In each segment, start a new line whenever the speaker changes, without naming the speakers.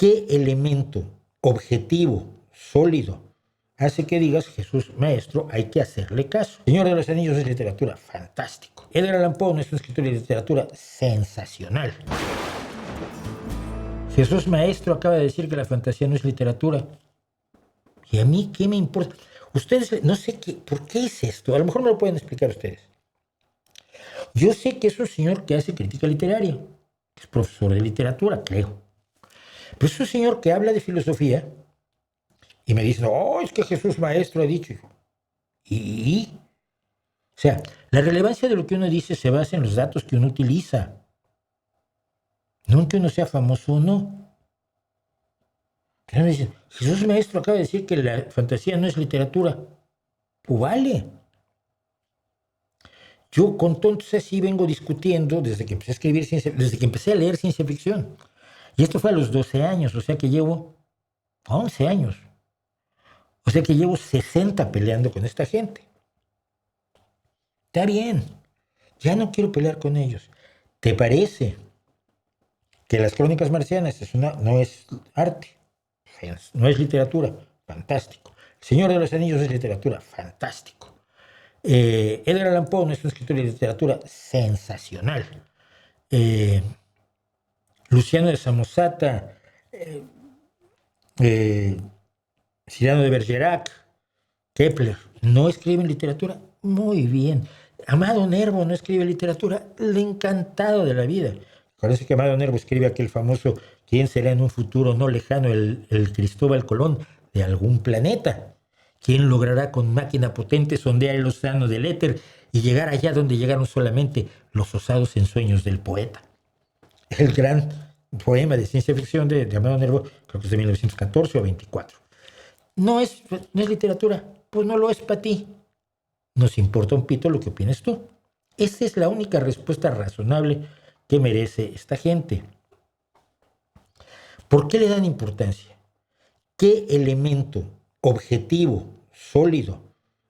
¿Qué elemento objetivo, sólido, hace que digas, Jesús maestro, hay que hacerle caso? Señor de los Anillos es literatura, fantástico. Edgar Allan Poe es un escritor de literatura sensacional. Jesús maestro acaba de decir que la fantasía no es literatura. ¿Y a mí qué me importa? Ustedes, no sé qué, ¿por qué es esto? A lo mejor me lo pueden explicar ustedes. Yo sé que es un señor que hace crítica literaria, que es profesor de literatura, creo. Pero es un señor que habla de filosofía y me dice, oh, es que Jesús maestro ha dicho. ¿Y? O sea, la relevancia de lo que uno dice se basa en los datos que uno utiliza. No en que uno sea famoso o no. Pero me dicen, Jesús maestro acaba de decir que la fantasía no es literatura. Pues vale. Yo con tontos así vengo discutiendo desde que empecé a escribir desde que empecé a leer ciencia ficción. Y esto fue a los 12 años, o sea que llevo 11 años. O sea que llevo 60 peleando con esta gente. Está bien, ya no quiero pelear con ellos. ¿Te parece que las crónicas marcianas no es arte? No es literatura, fantástico. El Señor de los Anillos es literatura, fantástico. Edgar Allan Poe es un escritor de literatura sensacional. Luciano de Samosata, Cyrano de Bergerac, Kepler, ¿no escriben literatura? Muy bien. Amado Nervo no escribe literatura, el encantado de la vida. Parece que Amado Nervo escribe aquel famoso ¿quién será en un futuro no lejano el Cristóbal Colón de algún planeta? ¿Quién logrará con máquina potente sondear el océano del éter y llegar allá donde llegaron solamente los osados ensueños del poeta? El gran poema de ciencia ficción de Amado Nervo, creo que es de 1914 o 24. No es literatura, pues no lo es para ti. Nos importa un pito lo que opinas tú. Esa es la única respuesta razonable que merece esta gente. ¿Por qué le dan importancia? ¿Qué elemento objetivo, sólido,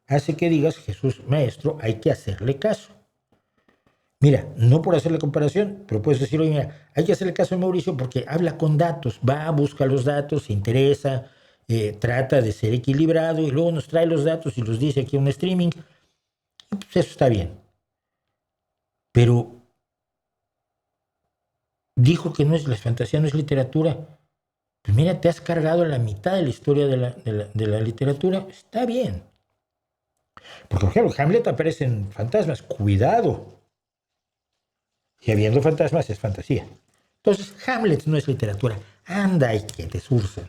hace que digas, Jesús maestro, hay que hacerle caso? Mira, no por hacer la comparación, pero puedes decir, oye, mira, hay que hacerle caso a Mauricio porque habla con datos, va, busca los datos, se interesa, trata de ser equilibrado y luego nos trae los datos y los dice aquí en un streaming. Y pues eso está bien. Pero dijo que la fantasía no es literatura. Pues mira, te has cargado la mitad de la historia de la literatura. Está bien. Porque, por ejemplo, Hamlet aparecen fantasmas. Cuidado. Y habiendo fantasmas es fantasía. Entonces, Hamlet no es literatura. Anda y que te surcen.